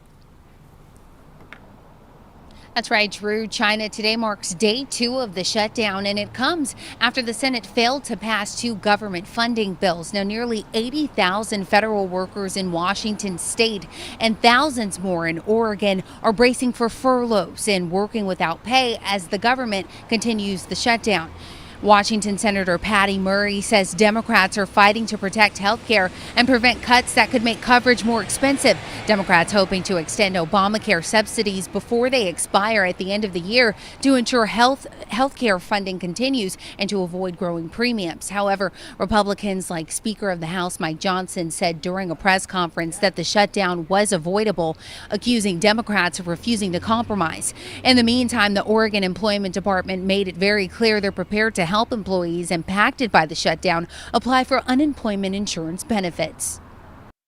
D: That's right, Drew. China today marks day 2 of the shutdown, and it comes after the Senate failed to pass 2 government funding bills. Now, nearly 80,000 federal workers in Washington state and thousands more in Oregon are bracing for furloughs and working without pay as the government continues the shutdown. Washington Senator Patty Murray says Democrats are fighting to protect health care and prevent cuts that could make coverage more expensive. Democrats hoping to extend Obamacare subsidies before they expire at the end of the year to ensure health care funding continues and to avoid growing premiums. However, Republicans like Speaker of the House Mike Johnson said during a press conference that the shutdown was avoidable, accusing Democrats of refusing to compromise. In the meantime, the Oregon Employment Department made it very clear they're prepared to help employees impacted by the shutdown apply for unemployment insurance benefits.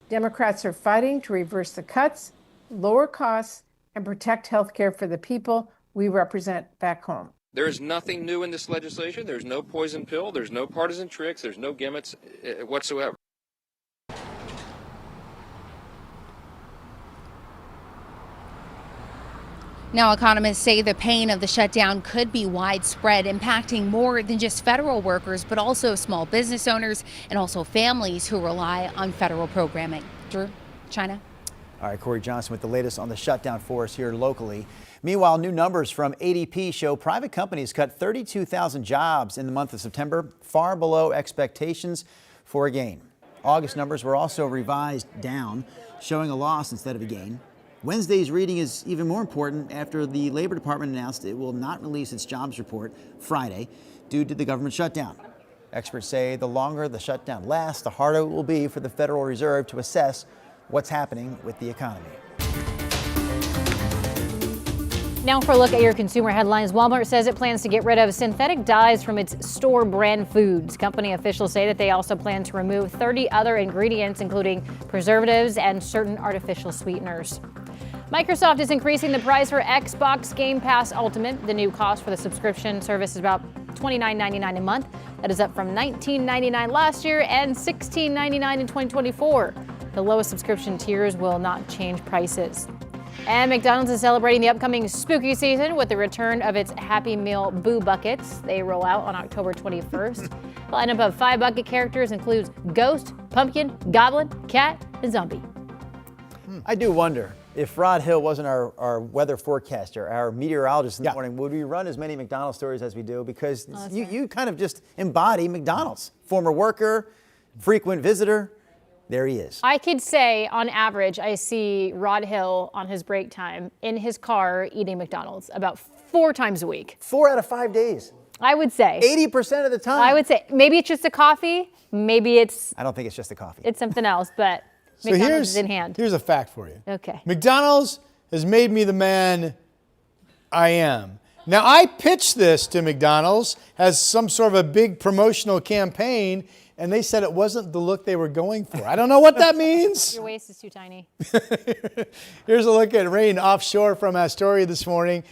Y: Democrats are fighting to reverse the cuts, lower costs, and protect health care for the people we represent back home.
Z: There is nothing new in this legislation. There's no poison pill. There's no partisan tricks. There's no gimmicks whatsoever.
D: Now, economists say the pain of the shutdown could be widespread, impacting more than just federal workers, but also small business owners and also families who rely on federal programming. Drew, China.
A: All right, Corey Johnson with the latest on the shutdown for us here locally. Meanwhile, new numbers from ADP show private companies cut 32,000 jobs in the month of September, far below expectations for a gain. August numbers were also revised down, showing a loss instead of a gain. Wednesday's reading is even more important after the Labor Department announced it will not release its jobs report Friday due to the government shutdown. Experts say the longer the shutdown lasts, the harder it will be for the Federal Reserve to assess what's happening with the economy.
C: Now for a look at your consumer headlines. Walmart says it plans to get rid of synthetic dyes from its store brand foods. Company officials say that they also plan to remove 30 other ingredients, including preservatives and certain artificial sweeteners. Microsoft is increasing the price for Xbox Game Pass Ultimate. The new cost for the subscription service is about $29.99 a month. That is up from $19.99 last year and $16.99 in 2024. The lowest subscription tiers will not change prices. And McDonald's is celebrating the upcoming spooky season with the return of its Happy Meal Boo Buckets. They roll out on October 21st. The lineup of 5 bucket characters includes Ghost, Pumpkin, Goblin, Cat, and Zombie.
A: I do wonder if Rod Hill wasn't our weather forecaster, our meteorologist in the morning, would we run as many McDonald's stories as we do? Because you kind of just embody McDonald's. Former worker, frequent visitor. There he is.
C: I could say, on average, I see Rod Hill on his break time in his car eating McDonald's about 4 times a week.
A: 4 out of 5 days.
C: I would say.
A: 80% of the time.
C: I would say. Maybe it's just a coffee. Maybe it's...
A: I don't think it's just a coffee.
C: It's something else, but
E: So
C: McDonald's is in hand.
E: Here's a fact for you.
C: Okay.
E: McDonald's has made me the man I am. Now, I pitched this to McDonald's as some sort of a big promotional campaign, and they said it wasn't the look they were going for. I don't know what that means.
C: Your waist is too tiny.
E: Here's a look at rain offshore from Astoria this morning.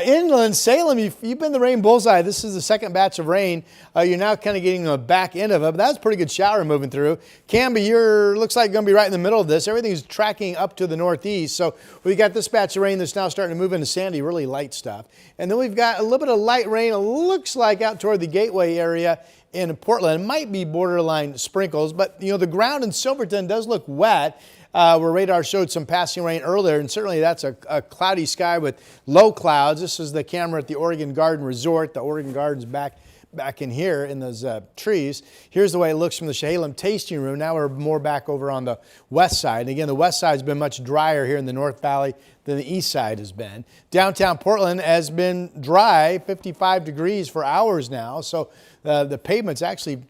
E: Inland, Salem, you've been the rain bullseye. This is the second batch of rain. You're now kind of getting the back end of it, but that's a pretty good shower moving through. Canby, looks like going to be right in the middle of this. Everything's tracking up to the northeast. So we got this batch of rain that's now starting to move into Sandy, really light stuff. And then we've got a little bit of light rain, it looks like out toward the Gateway area in Portland. It might be borderline sprinkles, but the ground in Silverton does look wet. Where radar showed some passing rain earlier, and certainly that's a cloudy sky with low clouds. This is the camera at the Oregon Garden Resort. The Oregon Garden's back in here in those trees. Here's the way it looks from the Chehalem tasting room. Now we're more back over on the west side. And again, the west side's been much drier here in the North Valley than the east side has been. Downtown Portland has been dry, 55 degrees for hours now. So the pavement's actually,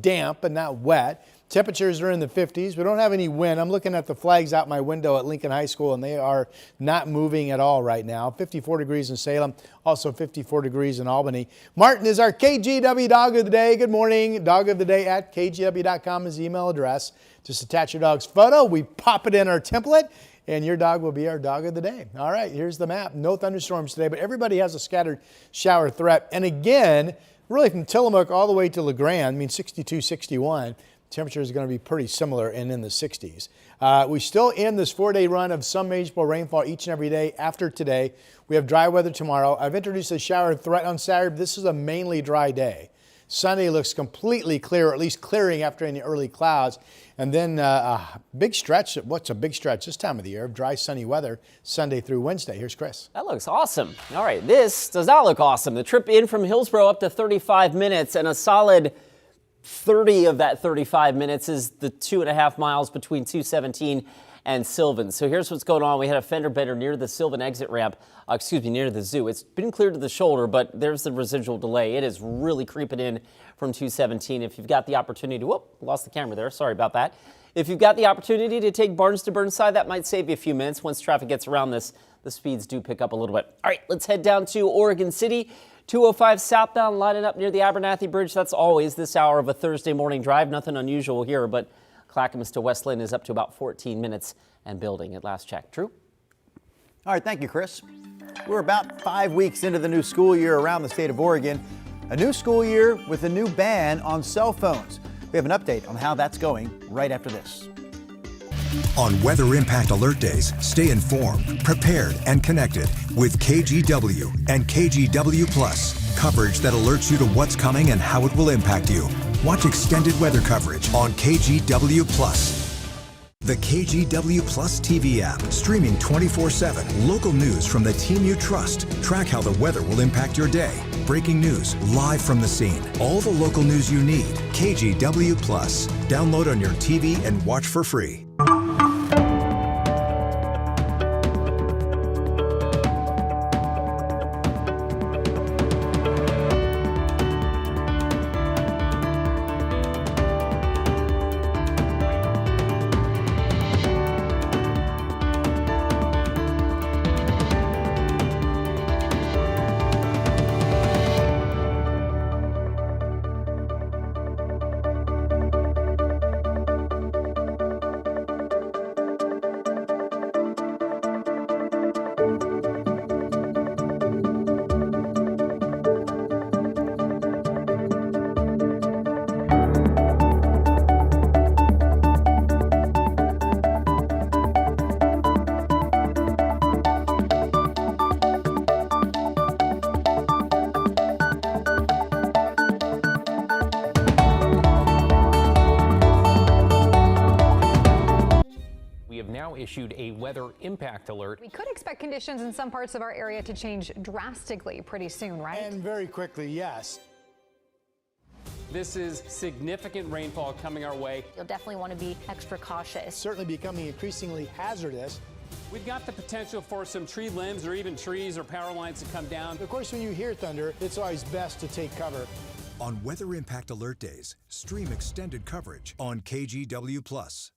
E: damp but not wet. Temperatures are in the 50s. We don't have any wind. I'm looking at the flags out my window at Lincoln High School, and they are not moving at all right now. 54 degrees in Salem, also 54 degrees in Albany. Martin is our KGW Dog of the Day. Good morning. Dog of the Day at kgw.com is the email address. Just attach your dog's photo. We pop it in our template, and your dog will be our Dog of the Day. All right, here's the map. No thunderstorms today, but everybody has a scattered shower threat. And again, really from Tillamook all the way to LeGrand, 62, 61. Temperature is going to be pretty similar and in the 60s. We still in this 4-day run of some manageable rainfall each and every day after today. We have dry weather tomorrow. I've introduced a shower threat on Saturday. This is a mainly dry day. Sunday looks completely clear, or at least clearing after any early clouds. And then a big stretch. What's a big stretch this time of the year of dry, sunny weather Sunday through Wednesday. Here's Chris.
F: That looks awesome. All right, this does not look awesome. The trip in from Hillsborough up to 35 minutes, and a solid 30 of that 35 minutes is the 2.5 miles between 217 and Sylvan. So here's what's going on. We had a fender bender near the Sylvan exit ramp, near the zoo. It's been cleared to the shoulder, but there's the residual delay. It is really creeping in from 217. If you've got the opportunity, lost the camera there. Sorry about that. If you've got the opportunity to take Barnes to Burnside, that might save you a few minutes. Once traffic gets around this, the speeds do pick up a little bit. All right, let's head down to Oregon City. 205 southbound lining up near the Abernathy Bridge. That's always this hour of a Thursday morning drive. Nothing unusual here, but Clackamas to West Lynn is up to about 14 minutes and building at last check. Drew?
A: All right, thank you, Chris. We're about 5 weeks into the new school year around the state of Oregon. A new school year with a new ban on cell phones. We have an update on how that's going right after this.
M: On Weather Impact Alert Days, stay informed, prepared, and connected with KGW and KGW Plus. Coverage that alerts you to what's coming and how it will impact you. Watch extended weather coverage on KGW Plus. The KGW Plus TV app, streaming 24/7. Local news from the team you trust. Track how the weather will impact your day. Breaking news live from the scene. All the local news you need. KGW Plus. Download on your TV and watch for free.
H: issued a weather impact alert.
T: We could expect conditions in some parts of our area to change drastically pretty soon, right?
E: And very quickly, yes.
S: This is significant rainfall coming our way.
C: You'll definitely want to be extra cautious.
E: Certainly becoming increasingly hazardous.
S: We've got the potential for some tree limbs or even trees or power lines to come down.
E: Of course, when you hear thunder, it's always best to take cover.
M: On Weather Impact Alert Days, stream extended coverage on KGW+.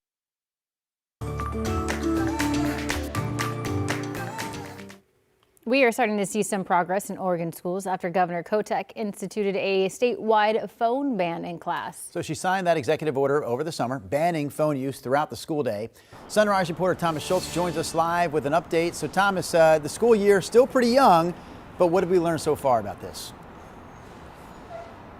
C: We are starting to see some progress in Oregon schools after Governor Kotek instituted a statewide phone ban in class.
A: So she signed that executive order over the summer, banning phone use throughout the school day. Sunrise reporter Thomas Schultz joins us live with an update. So Thomas, the school year still pretty young, but what have we learned so far about this?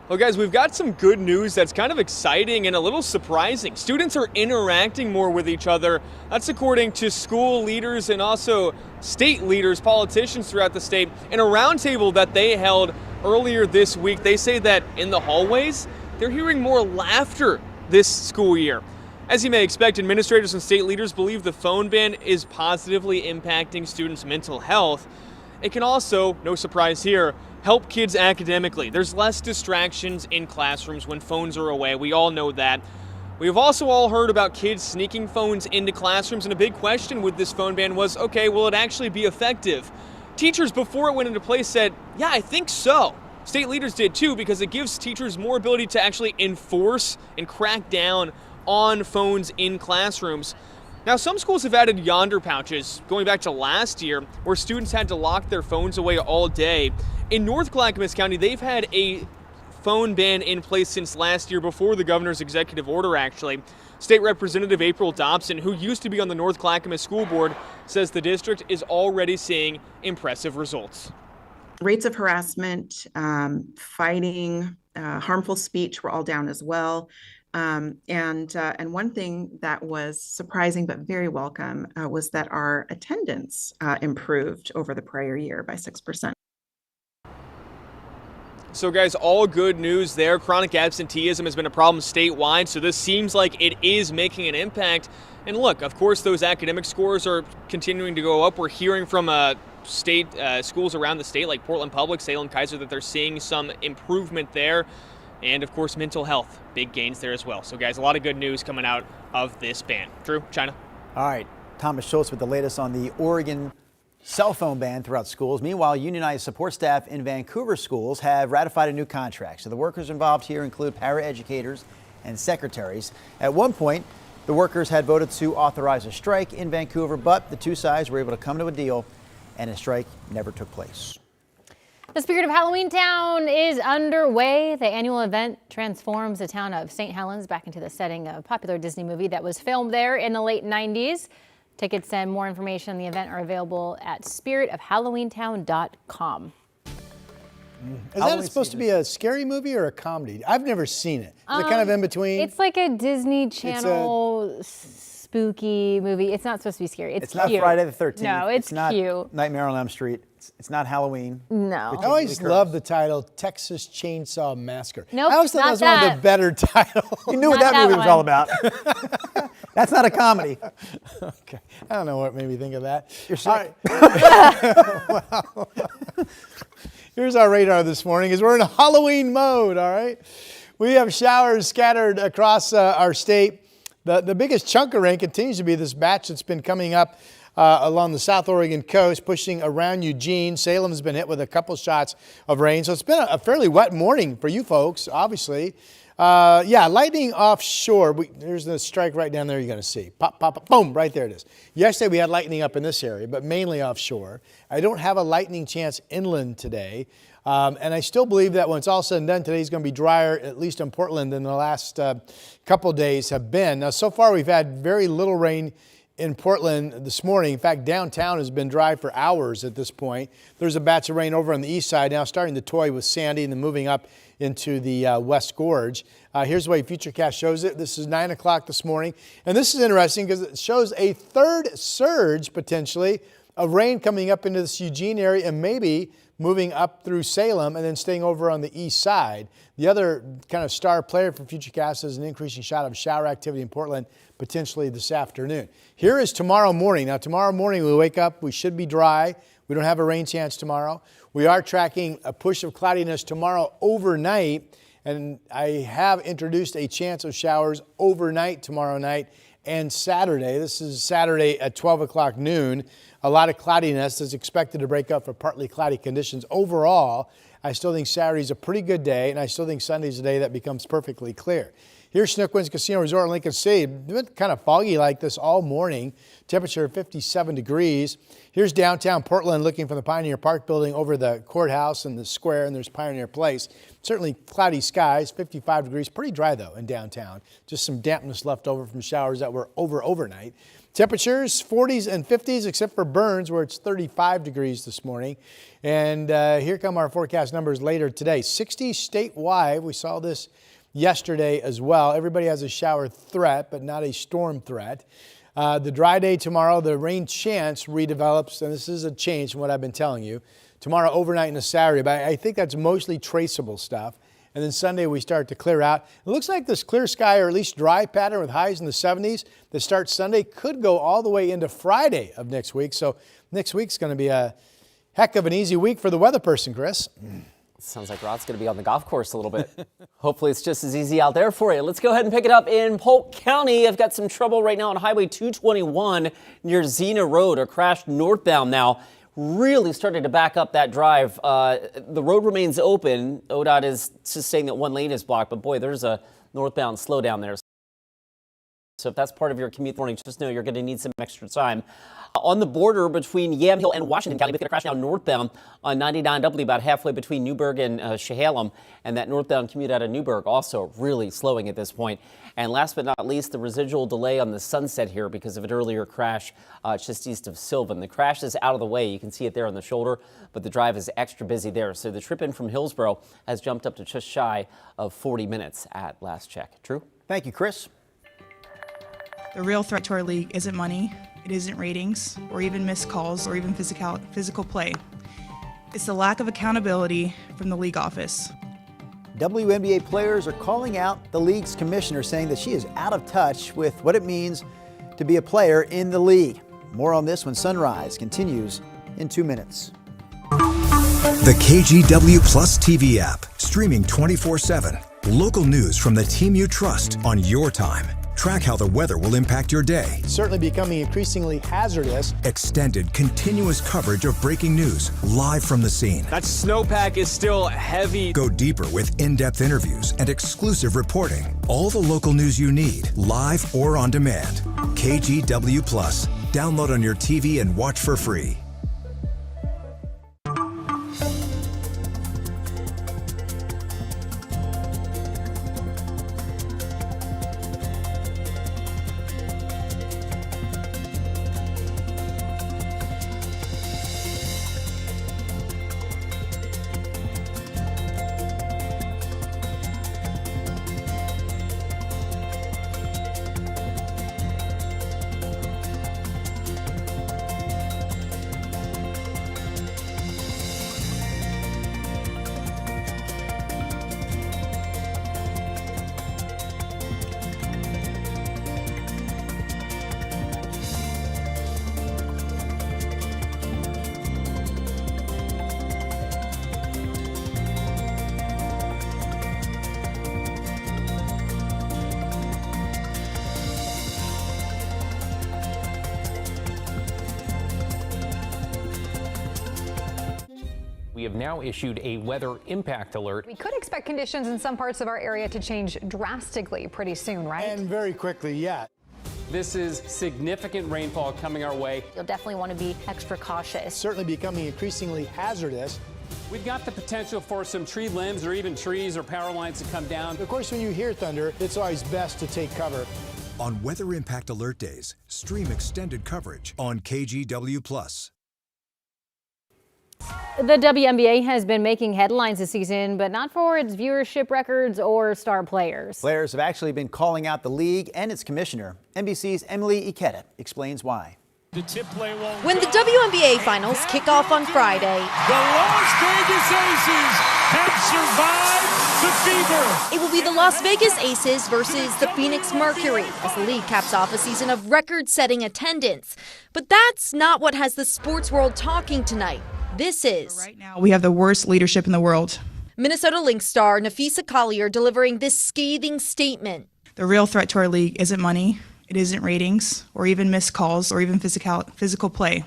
J: Well, guys, we've got some good news that's kind of exciting and a little surprising. Students are interacting more with each other. That's according to school leaders and also state leaders, politicians throughout the state. In a roundtable that they held earlier this week, they say that in the hallways, they're hearing more laughter this school year. As you may expect, administrators and state leaders believe the phone ban is positively impacting students' mental health. It can also, no surprise here, help kids academically. There's less distractions in classrooms when phones are away. We all know that. We've also all heard about kids sneaking phones into classrooms, and a big question with this phone ban was, okay, will it actually be effective? Teachers, before it went into place, said, yeah, I think so. State leaders did too, because it gives teachers more ability to actually enforce and crack down on phones in classrooms. Now, some schools have added yonder pouches, going back to last year, where students had to lock their phones away all day. In North Clackamas County, they've had a phone ban in place since last year, before the governor's executive order, actually. State Representative April Dobson, who used to be on the North Clackamas School Board, says the district is already seeing impressive results.
K: Rates of harassment, fighting, harmful speech were all down as well. And one thing that was surprising but very welcome was that our attendance improved over the prior year by 6%.
J: So guys, all good news there. Chronic absenteeism has been a problem statewide, so this seems like it is making an impact. And look, of course, those academic scores are continuing to go up. We're hearing from state schools around the state, like Portland Public, Salem Kaiser, that they're seeing some improvement there. And of course, mental health, big gains there as well. So guys, a lot of good news coming out of this ban. Drew, China.
A: All right, Thomas Schultz with the latest on the Oregon cell phone ban throughout schools. Meanwhile, unionized support staff in Vancouver schools have ratified a new contract. So the workers involved here include paraeducators and secretaries. At one point, the workers had voted to authorize a strike in Vancouver, but the two sides were able to come to a deal and a strike never took place.
C: The spirit of Halloween Town is underway. The annual event transforms the town of St. Helens back into the setting of a popular Disney movie that was filmed there in the late 90s. Tickets and more information on the event are available at spiritofhalloweentown.com.
E: Is that supposed to be a scary movie or a comedy? I've never seen it. Is it kind of in between?
C: It's like a Disney Channel spooky movie. It's not supposed to be scary. It's
A: not
C: cute.
A: Friday the 13th.
C: No, it's
A: not
C: cute.
A: Nightmare on Elm Street. It's not Halloween.
C: No.
E: I always love the title Texas Chainsaw Massacre.
C: Nope,
E: I always thought that was one of the better titles.
A: You knew what that movie was all about. That's not a comedy.
E: Okay. I don't know what made me think of that.
A: You're sick.
E: Well, here's our radar this morning as we're in Halloween mode, all right? We have showers scattered across our state. The biggest chunk of rain continues to be this batch that's been coming up along the South Oregon coast, pushing around Eugene. Salem's been hit with a couple shots of rain. So it's been a fairly wet morning for you folks, obviously. Lightning offshore. There's the strike right down there you're going to see. Pop, pop, pop, boom, right there it is. Yesterday we had lightning up in this area, but mainly offshore. I don't have a lightning chance inland today. And I still believe that when it's all said and done, today's going to be drier, at least in Portland, than the last couple days have been. Now, so far we've had very little rain in Portland this morning. In fact, downtown has been dry for hours at this point. There's a batch of rain over on the east side now, starting to toy with Sandy and then moving up into the West Gorge. Here's the way Futurecast shows it. This is 9 o'clock this morning. And this is interesting because it shows a third surge, potentially, of rain coming up into this Eugene area and maybe moving up through Salem and then staying over on the east side. The other kind of star player for Futurecast is an increasing shot of shower activity in Portland, potentially this afternoon. Here is tomorrow morning. Now, tomorrow morning we wake up, we should be dry. We don't have a rain chance tomorrow. We are tracking a push of cloudiness tomorrow overnight, and I have introduced a chance of showers overnight tomorrow night and Saturday. This is Saturday at 12 o'clock noon. A lot of cloudiness is expected to break up for partly cloudy conditions. Overall, I still think Saturday's a pretty good day, and I still think Sunday's a day that becomes perfectly clear. Here's Chinook Winds Casino Resort in Lincoln City. It's been kind of foggy like this all morning. Temperature 57 degrees. Here's downtown Portland looking from the Pioneer Park building over the courthouse and the square, and there's Pioneer Place. Certainly cloudy skies, 55 degrees. Pretty dry, though, in downtown. Just some dampness left over from showers that were overnight. Temperatures 40s and 50s, except for Burns, where it's 35 degrees this morning. And here come our forecast numbers later today. 60 statewide. We saw this yesterday as well. Everybody has a shower threat, but not a storm threat. The dry day tomorrow, the rain chance redevelops, and this is a change from what I've been telling you. Tomorrow, overnight, and a Saturday, but I think that's mostly traceable stuff. And then Sunday, we start to clear out. It looks like this clear sky, or at least dry pattern with highs in the 70s that starts Sunday could go all the way into Friday of next week. So next week's going to be a heck of an easy week for the weather person, Chris.
F: Sounds like Rod's going to be on the golf course a little bit. Hopefully it's just as easy out there for you. Let's go ahead and pick it up in Polk County. I've got some trouble right now on Highway 221 near Xena Road. A crash northbound now. Really started to back up that drive. The road remains open. ODOT is just saying that one lane is blocked, but boy, there's a northbound slowdown there. So if that's part of your commute morning, just know you're going to need some extra time. On the border between Yamhill and Washington County, we've got a crash now northbound on 99W, about halfway between Newburgh and Chehalem, and that northbound commute out of Newburgh also really slowing at this point. And last but not least, the residual delay on the Sunset here because of an earlier crash just east of Sylvan. The crash is out of the way. You can see it there on the shoulder, but the drive is extra busy there. So the trip in from Hillsborough has jumped up to just shy of 40 minutes at last check. Drew?
A: Thank you, Chris.
L: The real threat to our league isn't money, it isn't ratings, or even missed calls, or even physical play. It's the lack of accountability from the league office.
A: WNBA players are calling out the league's commissioner, saying that she is out of touch with what it means to be a player in the league. More on this when Sunrise continues in 2 minutes.
M: The KGW Plus TV app, streaming 24/7. Local news from the team you trust on your time. Track how the weather will impact your day.
E: Certainly becoming increasingly hazardous.
M: Extended, continuous coverage of breaking news live from the scene.
J: That snowpack is still heavy.
M: Go deeper with in-depth interviews and exclusive reporting. All the local news you need, live or on demand. KGW Plus. Download on your TV and watch for free.
H: We have now issued a weather impact alert.
T: We could expect conditions in some parts of our area to change drastically pretty soon, right?
E: And very quickly, yeah.
S: This is significant rainfall coming our way.
C: You'll definitely want to be extra cautious.
E: Certainly becoming increasingly hazardous.
S: We've got the potential for some tree limbs or even trees or power lines to come down.
E: Of course, when you hear thunder, it's always best to take cover.
M: On Weather Impact Alert Days, stream extended coverage on KGW Plus.
C: The WNBA has been making headlines this season, but not for its viewership records or star players.
A: Players have actually been calling out the league and its commissioner. NBC's Emily Ikeda explains why.
N: The tip play won't
O: When the WNBA finals kick off on Friday,
N: the Las Vegas Aces have survived the fever.
O: it will be the Las Vegas Aces versus the Phoenix Mercury as the league caps off a season of record-setting attendance. But that's not what has the sports world talking tonight. This is.
L: Right now, we have the worst leadership in the world.
O: Minnesota Lynx star Nafisa Collier delivering this scathing statement.
L: The real threat to our league isn't money, it isn't ratings, or even missed calls, or even physical play.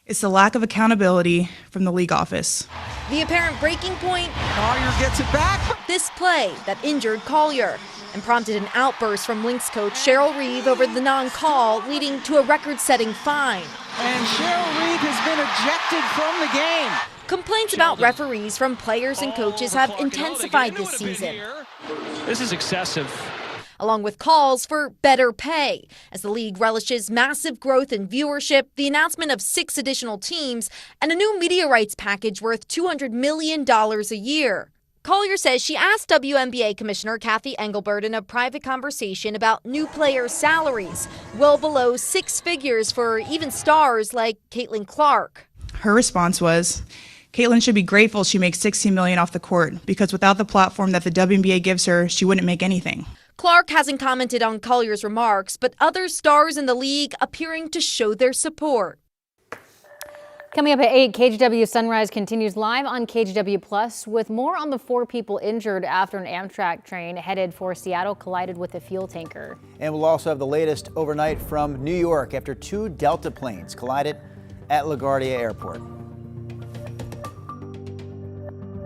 L: It's the lack of accountability from the league office.
O: The apparent breaking point,
N: Collier gets it back.
O: this play that injured Collier and prompted an outburst from Lynx coach Cheryl Reeve over the non-call, leading to a record-setting fine.
N: And Cheryl Reeve has been ejected from the game.
O: Complaints about referees from players and coaches have intensified this season.
N: This is excessive.
O: Along with calls for better pay. As the league relishes massive growth in viewership, the announcement of 6 additional teams, and a new media rights package worth $200 million a year. Collier says she asked WNBA Commissioner Kathy Engelbert in a private conversation about new players' salaries, well below 6 figures for even stars like Caitlin Clark.
L: Her response was, Caitlin should be grateful she makes $16 million off the court, because without the platform that the WNBA gives her, she wouldn't make anything.
O: Clark hasn't commented on Collier's remarks, but other stars in the league appearing to show their support.
C: Coming up at 8, KGW Sunrise continues live on KGW Plus with more on the 4 people injured after an Amtrak train headed for Seattle collided with a fuel tanker.
A: And we'll also have the latest overnight from New York after 2 Delta planes collided at LaGuardia Airport.